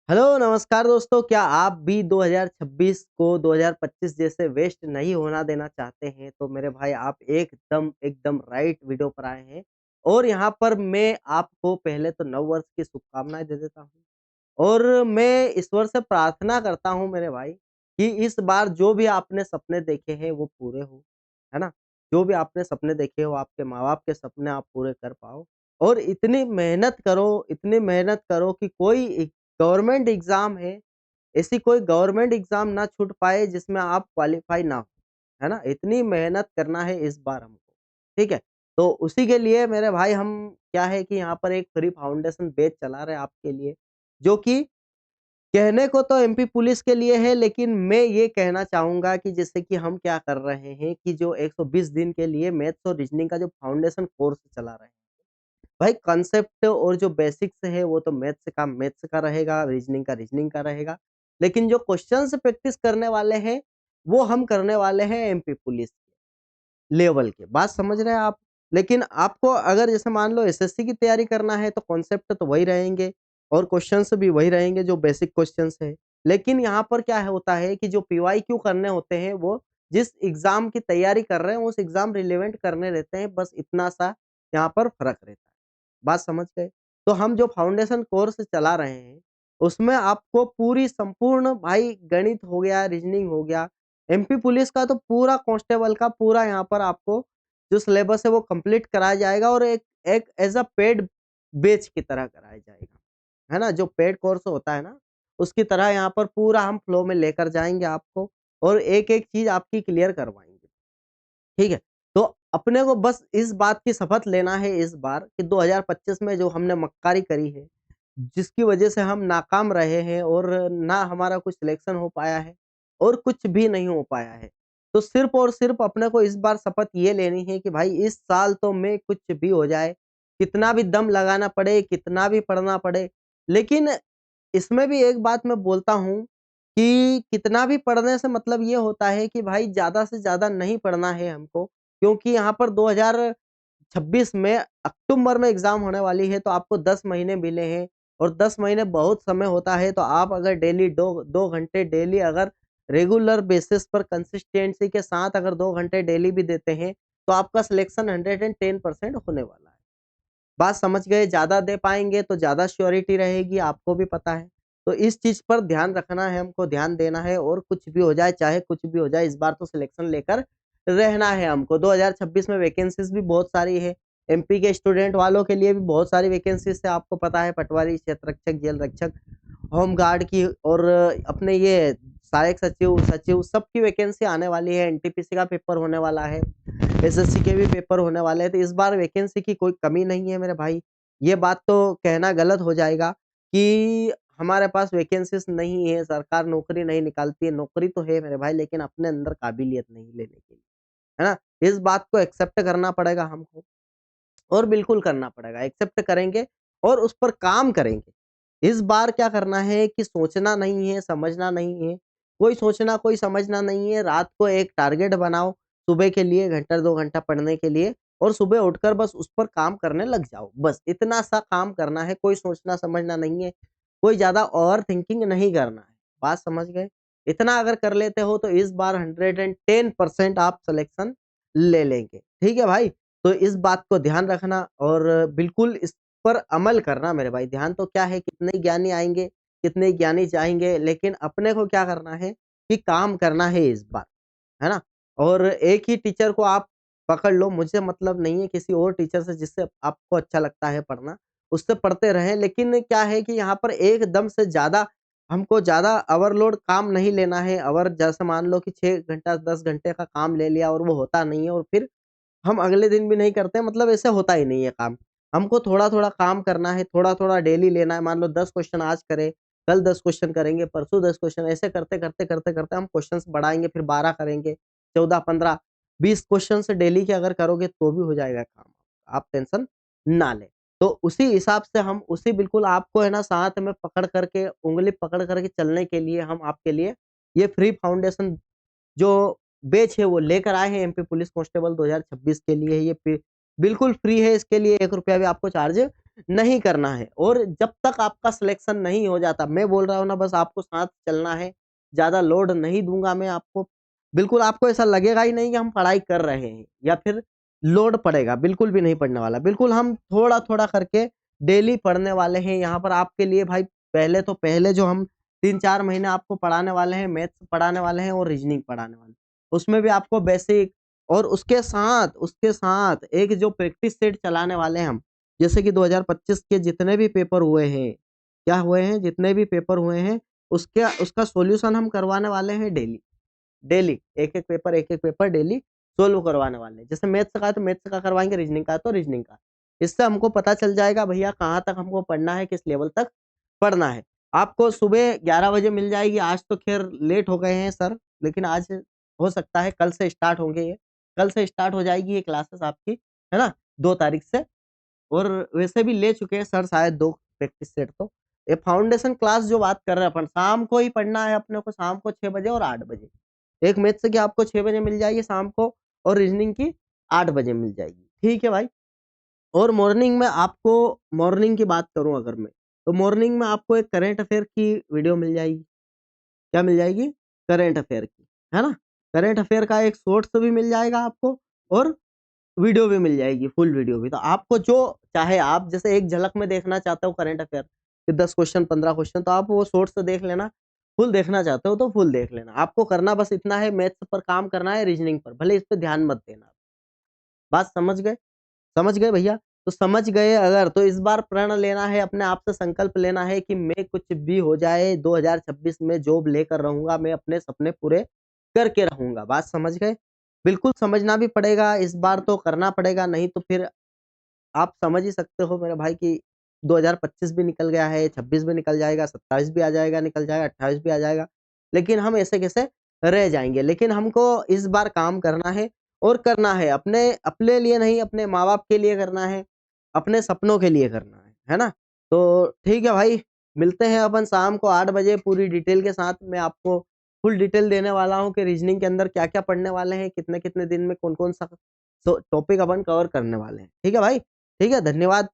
Hello नमस्कार दोस्तों, क्या आप भी 2026 को 2025 जैसे वेस्ट नहीं होना देना चाहते हैं? तो मेरे भाई आप एकदम एकदम राइट वीडियो पर आए हैं। और यहाँ पर मैं आपको पहले तो नववर्ष की शुभकामनाएँ दे देता हूँ। और मैं ईश्वर से प्रार्थना करता हूँ मेरे भाई कि इस बार जो भी आपने सपने देखे हैं वो पूरे हो, है ना? जो भी आपने सपने देखे हो, आपके माँ-बाप के सपने आप पूरे कर पाओ और इतनी मेहनत करो कि कोई गवर्नमेंट एग्ज़ाम है, ऐसी कोई गवर्नमेंट एग्ज़ाम ना छूट पाए जिसमें आप क्वालीफाई ना हो, है ना? इतनी मेहनत करना है इस बार हमको, ठीक है? तो उसी के लिए मेरे भाई हम क्या है कि यहाँ पर एक फ्री फाउंडेशन बैच चला रहे हैं आपके लिए, जो कि कहने को तो एमपी पुलिस के लिए है, लेकिन मैं ये कहना चाहूँगा कि जैसे कि हम क्या कर रहे हैं कि जो 120 दिन के लिए मैथ्स और रीज़निंग का जो फाउंडेशन कोर्स चला रहे हैं। भाई कॉन्सेप्ट और जो बेसिक्स है वो तो मैथ्स का रहेगा, रीज़निंग का रहेगा। लेकिन जो क्वेश्चन्स प्रैक्टिस करने वाले हैं, वो हम करने वाले हैं एमपी पुलिस लेवल के। बात समझ रहे हैं आप? लेकिन आपको अगर जैसे मान लो एसएससी की तैयारी करना है तो कॉन्सेप्ट तो वही रहेंगे और क्वेश्चन्स भी वही रहेंगे जो बेसिक क्वेश्चन्स हैं। लेकिन यहाँ पर क्या है होता है कि जो पीवाईक्यू करने होते हैं वो जिस एग्ज़ाम की तैयारी कर रहे हैं उस एग्ज़ाम रिलेवेंट करने रहते हैं, बस इतना सा यहाँ पर फ़र्क रहता है। बात समझ गए? तो हम जो फाउंडेशन कोर्स चला रहे हैं, उसमें आपको पूरी संपूर्ण भाई गणित हो गया, रीज़निंग हो गया, एमपी पुलिस का तो पूरा कांस्टेबल का पूरा यहाँ पर आपको जो सिलेबस है वो कंप्लीट कराया जाएगा और एक एक एज़ अ पेड बैच की तरह कराया जाएगा। है ना? जो पेड कोर्स होता है ना, उसकी तरह यहाँ पर पूरा हम फ्लो में लेकर जाएँगे आपको और एक-एक चीज़ आपकी क्लियर करवाएँगे। ठीक है? तो अपने को बस इस बात की शपथ लेना है इस बार कि 2025 में जो हमने मक्कारी करी है, जिसकी वजह से हम नाकाम रहे हैं और ना हमारा कुछ सिलेक्शन हो पाया है और कुछ भी नहीं हो पाया है। तो सिर्फ़ और सिर्फ़ अपने को इस बार शपथ ये लेनी है कि भाई इस साल तो मैं कुछ भी हो जाए, कितना भी दम लगाना पड़े, कितना भी पढ़ना पड़े, लेकिन इसमें भी एक बात मैं बोलता हूँ कि कितना भी पढ़ने से मतलब ये होता है कि भाई ज़्यादा से ज़्यादा नहीं पढ़ना है हमको, क्योंकि यहाँ पर 2026 में अक्टूबर में एग्ज़ाम होने वाली है, तो आपको 10 महीने मिले हैं और 10 महीने बहुत समय होता है, तो आप अगर डेली 2 घंटे डेली अगर रेगुलर बेसिस पर कंसिस्टेंसी के साथ अगर 2 घंटे डेली भी देते हैं, तो आपका सिलेक्शन 110% होने वाला है। बात समझ गए, ज़्यादा दे पाएँगे तो ज़्यादा श्योरिटी रहेगी, आपको भी पता है। तो इस चीज़ पर ध्यान रखना है, हमको ध्यान देना है और कुछ भी हो जाए, चाहे कुछ भी हो जाए, इस बार तो सिलेक्शन लेकर रहना है हमको। 2026 में वैकेंसीज़ भी बहुत सारी है। एमपी के स्टूडेंट वालों के लिए भी बहुत सारी वैकेंसीज़ है, आपको पता है पटवारी, क्षेत्र रक्षक, जेल रक्षक, होमगार्ड की और अपने ये सहायक सचिव, सचिव सबकी वैकेंसी आने वाली है, एनटीपीसी का पेपर होने वाला है। एसएससी के भी पेपर होने वाले हैं, तो इस बार वैकेंसी की कोई कमी नहीं है मेरे भाई। ये बात तो कहना गलत हो जाएगा कि हमारे पास वैकेंसीज़ नहीं है, सरकार नौकरी नहीं निकालती है, नौकरी तो है मेरे भाई लेकिन अपने अंदर काबिलियत नहीं लेने के लिए, है ना? इस बात को एक्सेप्ट करना पड़ेगा हमको। और बिल्कुल करना पड़ेगा, एक्सेप्ट करेंगे और उस पर काम करेंगे। इस बार क्या करना है कि सोचना नहीं है, समझना नहीं है, कोई सोचना, कोई समझना नहीं है, रात को एक टारगेट बनाओ, सुबह के लिए घंटा 2 घंटा पढ़ने के लिए और सुबह उठकर बस उस पर काम करने लग जाओ, बस इतना सा काम करना है, कोई सोचना समझना नहीं है, कोई ज़्यादा ओवर थिंकिंग नहीं करना है, बात समझ गए? इतना अगर कर लेते हो तो इस बार 110% आप सिलेक्शन ले लेंगे, ठीक है भाई? तो इस बात को ध्यान रखना और बिल्कुल इस पर अमल करना मेरे भाई। ध्यान तो क्या है कितने ज्ञानी आएँगे, कितने ज्ञानी जाएँगे, लेकिन अपने को क्या करना है कि काम करना है इस बार, है ना? और एक ही टीचर को आप पकड़ लो, मुझे मतलब नहीं है किसी और टीचर से जिससे आपको अच्छा लगता है पढ़ना, उससे पढ़ते रहें। लेकिन क्या है कि यहाँ पर एकदम से ज़्यादा हमको ज़्यादा ओवरलोड काम नहीं लेना है। अगर जैसे मान लो कि 6 घंटा, 10 घंटे का काम ले लिया और वो होता नहीं है और फिर हम अगले दिन भी नहीं करते मतलब ऐसे होता ही नहीं है काम। हमको थोड़ा-थोड़ा काम करना है, थोड़ा-थोड़ा डेली लेना है। मान लो 10 क्वेश्चन आज करें, कल 10 क्वेश्चन करेंगे, परसों 10 क्वेश्चन ऐसे करते-करते हम क्वेश्चन्स बढ़ाएँगे, फिर 12 करेंगे, 14, 15, 20 क्वेश्चन्स डेली के अगर करोगे तो भी हो जाएगा काम। आप टेंशन ना लें। तो उसी हिसाब से हम उसी बिल्कुल आपको है ना साथ में पकड़ कर के, उँगली पकड़ कर के चलने के लिए हम आपके लिए ये फ्री फाउंडेशन जो बैच है वो लेकर आए हैं एमपी पुलिस कांस्टेबल 2026 के लिए ये बिल्कुल फ्री है, इसके लिए ₹1 भी आपको चार्ज नहीं करना है। और जब तक आपका सिलेक्शन नहीं हो जाता, मैं बोल रहा हूँ ना, बस आपको साथ चलना है, ज़्यादा लोड नहीं दूँगा मैं आपको। बिल्कुल आपको ऐसा लगेगा ही नहीं कि हम पढ़ाई कर रहे हैं या फिर लोड पड़ेगा, बिल्कुल भी नहीं पड़ने वाला। बिल्कुल हम थोड़ा-थोड़ा करके डेली पढ़ने वाले हैं यहाँ पर आपके लिए भाई। पहले जो हम 3-4 महीने आपको पढ़ाने वाले हैं, मैथ्स पढ़ाने वाले हैं और रीजनिंग पढ़ाने वाले हैं। उसमें भी आपको बेसिक, और उसके साथ एक जो प्रैक्टिस सेट चलाने वाले हैं हम, जैसे कि 2025 के जितने भी पेपर हुए हैं, क्या हुए हैं? जितने भी पेपर हुए हैं, उसका सॉल्यूशन हम करवाने वाले हैं डेली। डेली एक-एक पेपर डेली सॉल्व करवाने वाले हैं। जैसे मैथ्स का है तो मैथ्स का करवाएँगे, रीजनिंग का है तो रीजनिंग का। इससे हमको पता चल जाएगा भैया कहाँ तक हमको पढ़ना है, किस लेवल तक पढ़ना है। आपको सुबह 11 बजे मिल जाएगी, आज तो ख़ैर लेट हो गए हैं सर, लेकिन आज हो सकता है कल से स्टार्ट होंगे ये। कल से स्टार्ट हो जाएगी ये क्लासेस आपकी, है ना? 2 तारीख से। और वैसे भी ले चुके हैं सर शायद 2 प्रैक्टिस सेट तो। ये फाउंडेशन क्लास जो बात कर रहे हैं अपन, शाम को ही पढ़ना है अपने को, शाम को 6 बजे और 8 बजे। एक मैथ्स की आपको 6 बजे मिल जाएगी शाम को, और रीजनिंग की 8 बजे मिल जाएगी। ठीक है भाई? और मॉर्निंग में आपको, मॉर्निंग की बात करूँ अगर मैं, तो मॉर्निंग में आपको एक करंट अफेयर की वीडियो मिल जाएगी। क्या मिल जाएगी? करंट अफेयर की, है ना? करंट अफेयर का एक शॉर्ट्स भी मिल जाएगा आपको, और वीडियो भी मिल जाएगी, फुल वीडियो भी। तो आपको जो चाहे, आप जैसे एक झलक में देखना चाहते हो करंट अफेयर, कि 10 क्वेश्चन 15 क्वेश्चन, तो आप वो शॉर्ट्स देख लेना। फुल देखना चाहते हो तो फुल देख लेना। आपको करना बस इतना है, मैथ्स पर काम करना है, रीजनिंग पर, भले इस पे ध्यान मत देना। बात समझ गए? समझ गए भैया? तो समझ गए अगर, तो इस बार प्रण लेना है, अपने आप से संकल्प लेना है कि मैं कुछ भी हो जाए 2026 में जॉब लेकर रहूँगा, मैं अपने सपने पूरे करके रहूँगा। बात समझ गए? बिल्कुल समझना भी पड़ेगा, इस बार तो करना पड़ेगा, नहीं तो फिर आप समझ ही सकते हो मेरे भाई कि 2025 भी निकल गया है, 26 भी निकल जाएगा, 27 भी आ जाएगा, निकल जाएगा, 28 भी आ जाएगा। लेकिन हम ऐसे कैसे रह जाएँगे। लेकिन हमको इस बार काम करना है, और करना है अपने अपने लिए नहीं, अपने माँ-बाप के लिए करना है, अपने सपनों के लिए करना है ना? तो ठीक है भाई, मिलते हैं अपन शाम को 8 बजे पूरी डिटेल के साथ। मैं आपको फुल डिटेल देने वाला हूँ कि रीज़निंग के अंदर क्या-क्या पढ़ने वाले हैं, कितने-कितने दिन में कौन-कौन सा टॉपिक अपन कवर करने वाले हैं। ठीक है भाई? ठीक है, धन्यवाद।